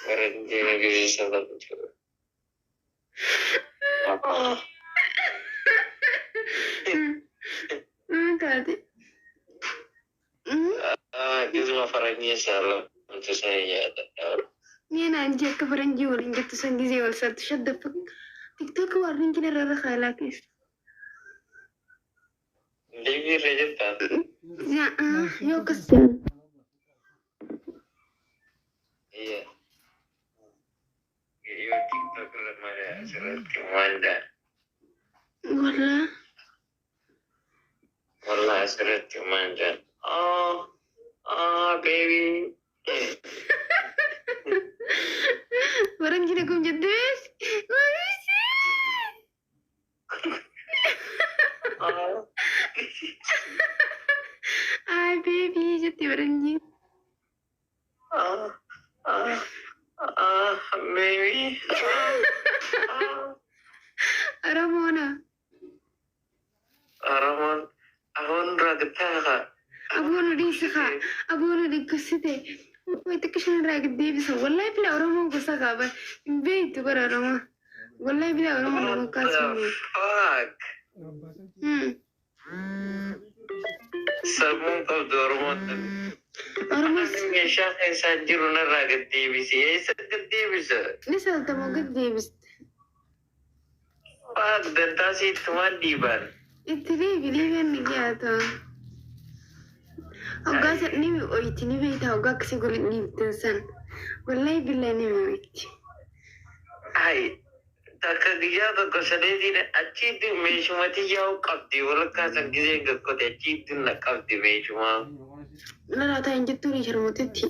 فرنجي سبب Tadi. Itu فرنجي سبب untuk saya. Ni nanti ke Faranji orang gitu sanggup jual satu shade pak. TikTok warning kini rara khala kis. Devi rejetan. Ya, yo kesian. Iya. Yo TikTok lemari surat kemana? Wallah surat kemana? Baby. Orang kini kum jedus. Ay baby jadi orang ni. Baby. Ramona. Ramon, ahon ragtaka. Abono di saka. Abono di kusite. Wait kishan rag Davis. Wallahi bila Ramon kusaka ba. Beit bara Ramon. Wallahi bila Ramon kasmi. Fuck. Sabun kau dormon. Ramon. Ngesha insan jiruna rag Davis. Esa Davis. Nisal tamo gad Davis. Fuck, dan tasi tuan diban. Itri biliban ni to. Oga sa ni mi oiti ni beta oga kasi gulit ni tensan. Wallahi billahi ni mi oiti. Ay, takagya to kasadedi na achi tu meshumati yau kapti wala kasan gize gakko de achi tu na kapti meshuma. Nara ta inje turi sharmutetti.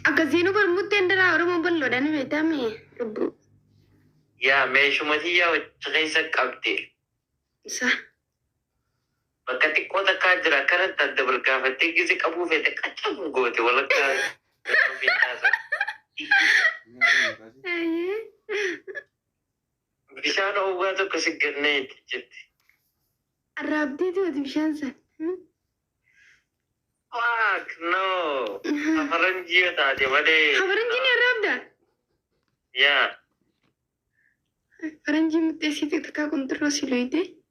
Aga zinu bar mutendara oro mo ballo dani beta mi. Rubu. Ya meshumati yau chakaisa kapti. Sa. Bakati kota kajra karanta double kafa gize kabu fete kacham gote wala ka. Aye. Bishan hoga to kasi ganne jette. Arabdi tu bishan sa. Fuck no. Faranji ta de wade. Faranji ni Arabda. Ya. Faranji mutesi te taka kontrol siluide.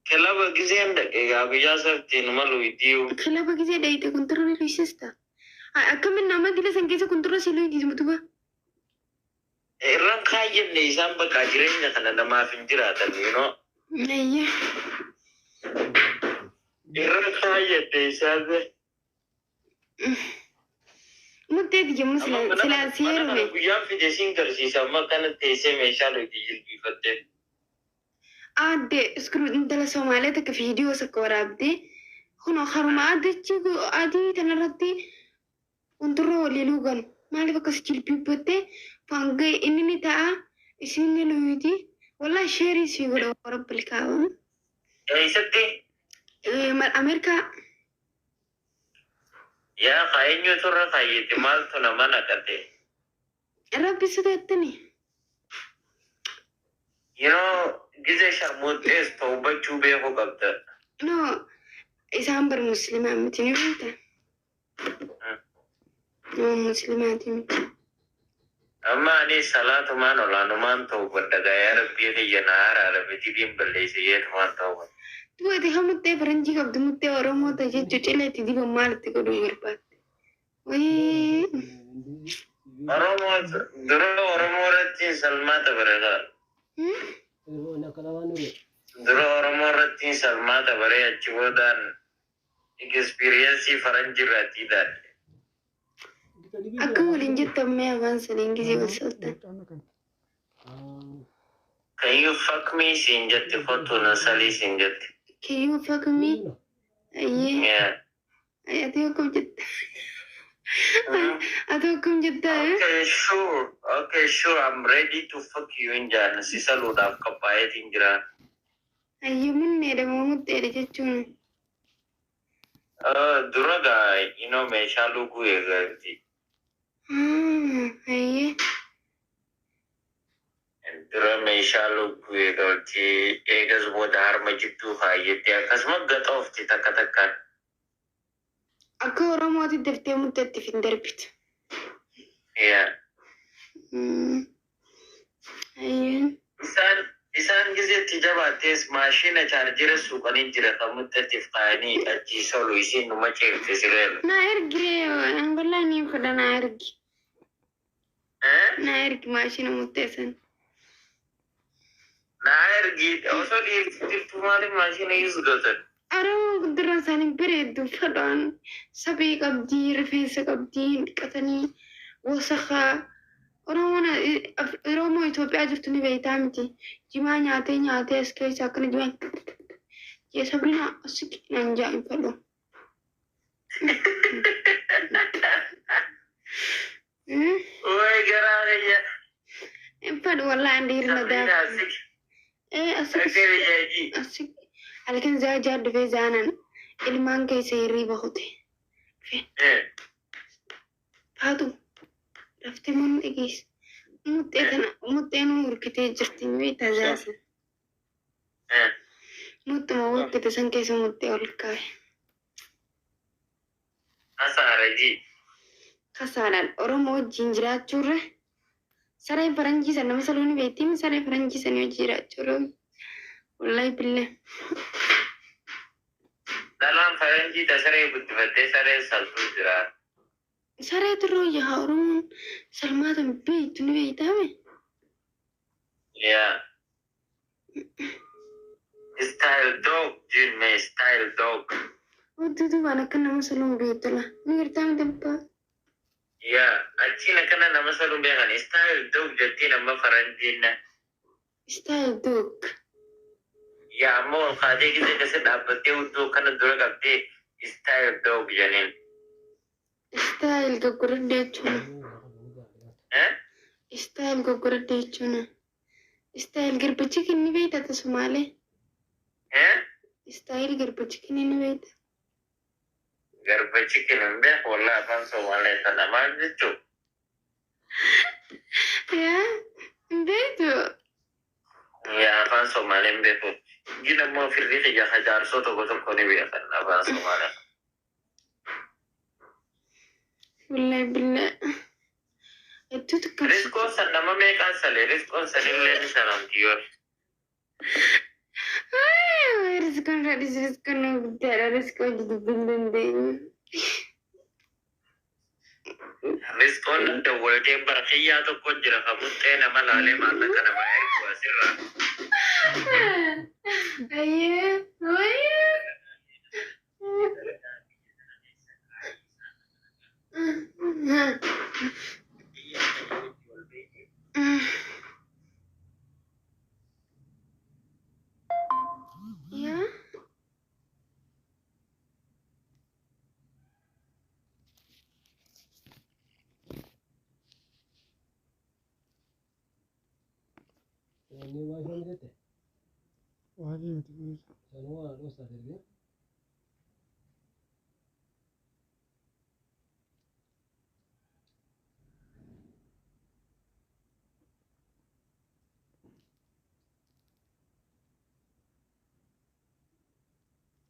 Kelaba gize anda ega biya sabti numalu idiu. Kelaba gize dai te kontrol risista. Akamin nama dile sangkesa kontrol siluide mutuba. Irran kayan ne isan baka jirenya kana da mafin jiratan you know. Iya. Irran kayan ne isan be. Mutte di muslim sila siero me. Guyan fi desin karsi sama kana tese me shalo di jilbi fatte. Ade skru intala Somale tak video sakorabde. Kuno kharuma ade chigo adi tanarati unturo lilugan. Mali bakas jilbi pete. Fangga ini nih ta, isinya luidi, wala share sih gue orang pelikawan. Isatti? Amerika. Ya, kayaknya tuh kayak timal tuh nama nak kate. Arab bisa dete nih. You know, gize sharmut es tauba chube ho kabta. No, isam bermuslim amat ini kita. No muslim amat ini. Amma ni salatu man olanu man tauba daga ya rabbi ne yanara rabbi tidin balle se yet man tauba. Tu ada kamu teh peranci kau tu teh orang mau teh cuci le tidi pemal teh kau dengar pat. Wih. Orang mau rati salma ta berega. Dulu orang mau rati salma ta berega cuman experience faranji rati dan. Aku boleh jatuh meawan sering gizi bersultan. Can you fuck me sinjati foto nasali sinjati? Can you fuck me? Aye. Yeah. Aye, atau aku jatuh. Atau aku jatuh. Okay, sure. I'm ready to fuck you inja. Sisa lu dah kapaya tinjra. Ayo mana ada mau tere cacun. Duraga, you know me shalu gue ganti. Aye. Dura me shalu gue ganti. Egas buat harma jitu hayat ya. Kasma gata of kita katakan. Aku orang mau tidur temu tadi finderbit. ya Ayun. isaan gizeetti jabaatees maashina chaarjira suuqanii jira kan muddateef kaa'anii achii solu isiin numa ceefte sireera. Na ergiree angollaa ni fudha na ergi. Na ergi maashina murteessan. Na ergi osoo dhiirtittu maaliif maashina yuus gootan? Oromoo guddina isaanii bareedduu fedhaan saphee qabdii rifeensa qabdii dhiqatanii wasakaa Oromoo Itoophiyaa jirtu ni beektaa miti. Jimaa nyaatee as keessa akkana jimaan jee sabrina asiki nan jaa'in fedhu. Way garaa kiyya. Hin fedhu wallaahi andi hirna daa. Asiki halkan zaa dhufee zaanan ilmaan keessa hirriba kute. Faatu raftee mun dhigees. Muttee nu urkitee jirti ni beektaa zaasa. Muttuma urkite san keessa muttee ol kaa'e. Asaarajii. Kasaadhaan Oromoo wajjin jiraachuurra saree faranjii san nama saluu ni beektii saree faranjii san wajjin jiraachuurra wallaahi billee. Dhalaan faranjii ta saree guddifattee saree saltuu jira. Saree turroo yaa Oromoon salmaata beektu ni beektaame. Yeah. Style dog, jirme style dog. Wantoota waan akka nama saluu beektula ni gartaame dabbaa. Yeah, achiin akkana nama saluu beekan style dog jettii nama faranjiinna. Style dog. Yaa ammoo ol kaatee gisee kasa dhaabbattee uddoo kana dura qabdee style dog janiin. Style goggoradde jechuudha. Style goggoradde jechuudha. Style garbachi kenni beektata Somaalee. Style garbachi kenni ni beekta. Garbachi kenni beeku wallaahi afaan Somaalee kana maal jechuu? Yaa beektu. Yaa afaan Somaalee beeku. Gina immoo firri xiyya hajaarsoo tokko tokko ni beekan afaan Somaalee. Wallahi billah. Itu kan Rizqoon san nama meeqaan salee rizqoon san illee ni sanamti yoo. rizqan radis rizqan guddaadha rizqan dubbin dandeenyu. Rizqoon dawwaltee bara xiyyaa tokko jira kan muxxee nama laalee maallaqa nama ergu asirraa. Ayyee ayyee. Ya. Ini wifi ni dete. Wifi mtu. Sanua dosa dele.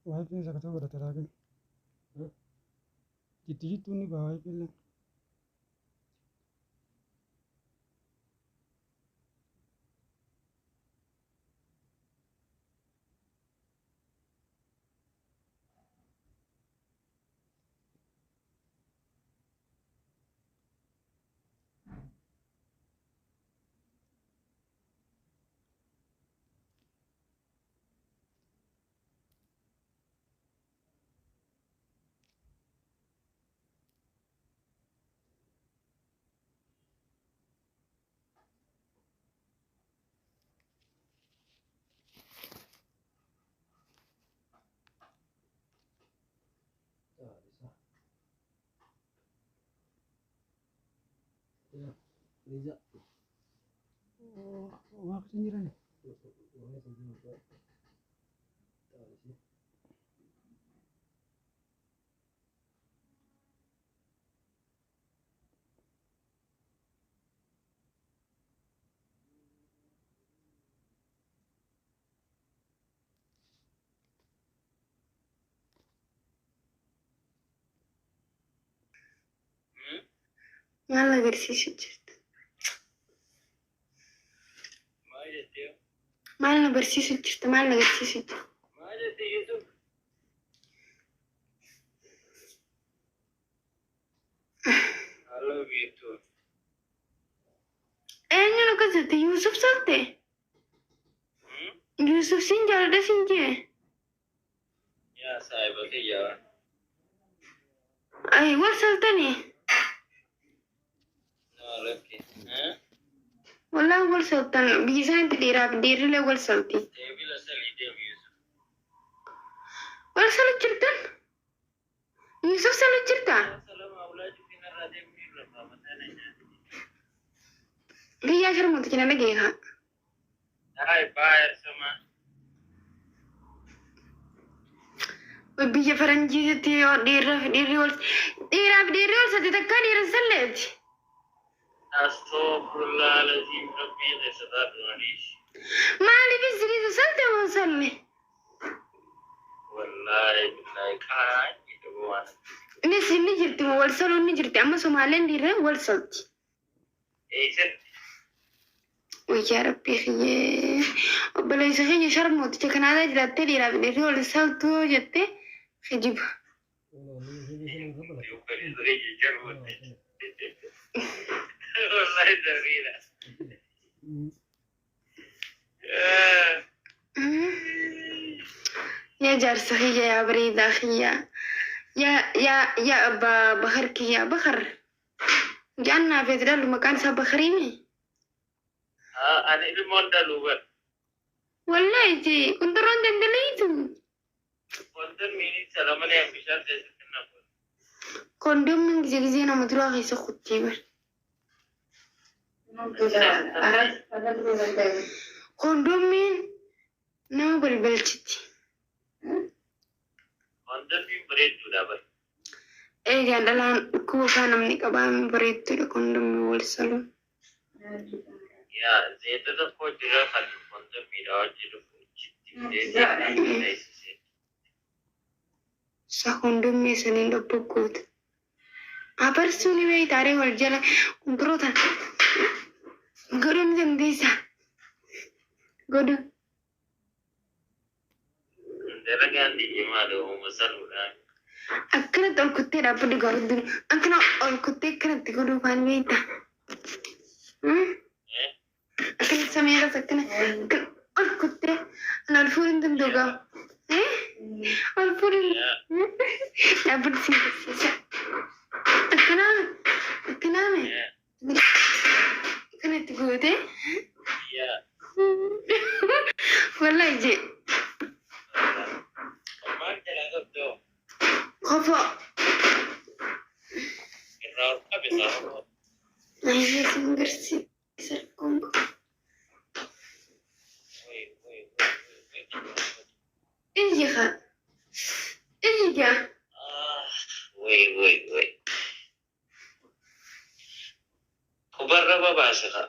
Wifi ni sakata berata lagi. Jitu ni bawa wifi ni. Liza. Oh, wah sendirian. maal agarsiisu jirta maal agarsiisu jirta maal agarsiisu jirta eenyu nu kasate Yusuf salte Yusuf sin jaalladha sin jee ay wal saltani wallahi wal saltan biisaanti dhiiraaf dhiirrilee wal salti wal salu jirtan Yusuf salu jirta gayyaa sharmuuti jina dhageeka biyya faranjiisitti yoo dhiiraaf dhiirri wal sati takkaa dhiira salleeti maaliif isiriisa salte moo salle innis inni jirti moo wal saluu inni jirti amma somaaleen dhiirra wal salti wayyaa rabbii kiyyee obboleessa keenya sharmooticha kanaadaa jiraattee dhiiraaf dhiirri wal saltuu jettee kijiba يا جارس خيا يا بريدة خيا يا أبا بخر كيا بخر جانا في ذلك مكان سب بخريني أنا الموندا لوبر والله يجي كنت روند دليتو كنت ميني سلام عليكم بشار تسكتنا كندوم من زينا مدروا غيس خطيبر كندوم من نو بالبلشتي كنت في بريد دابر إيه جان دلان كوفا نمني كبام بريد تلو كندوم والسلام يا زيت ده كوي ترى خلي كنت ميراج تلو Sakundum mesanin doppukut. Apar suni me tare waljala kuntrota. Godun jandisa. Godu. Ndera gandi jemado musalura. Akkana tol kutte dapat digodu. Akkana ol kutte kana digodu fan meita. Akkana samera sakana. Ol kutte anal furin tentuga. Ol furin. Dapat sih. Akkana me. Kana digodu. Ya. Wallahi je. Kaman jalan tu. Khofa. Kenal apa besar? Naya singgersi serkong. Iya kak. Iya. Woi. Khabar apa bahasa kak?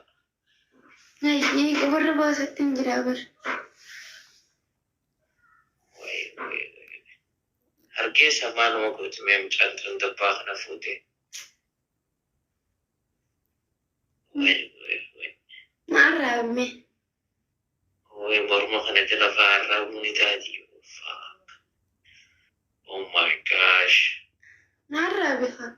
Nah, ini kabar bahasa Tinjirabar. Woi. Harga sama nama kutu mem cantrun tepak na fute. Woi. Marame. Woi, mormo kana jela farra muni tadi. Fuck. Oh my gosh. Narabe kak.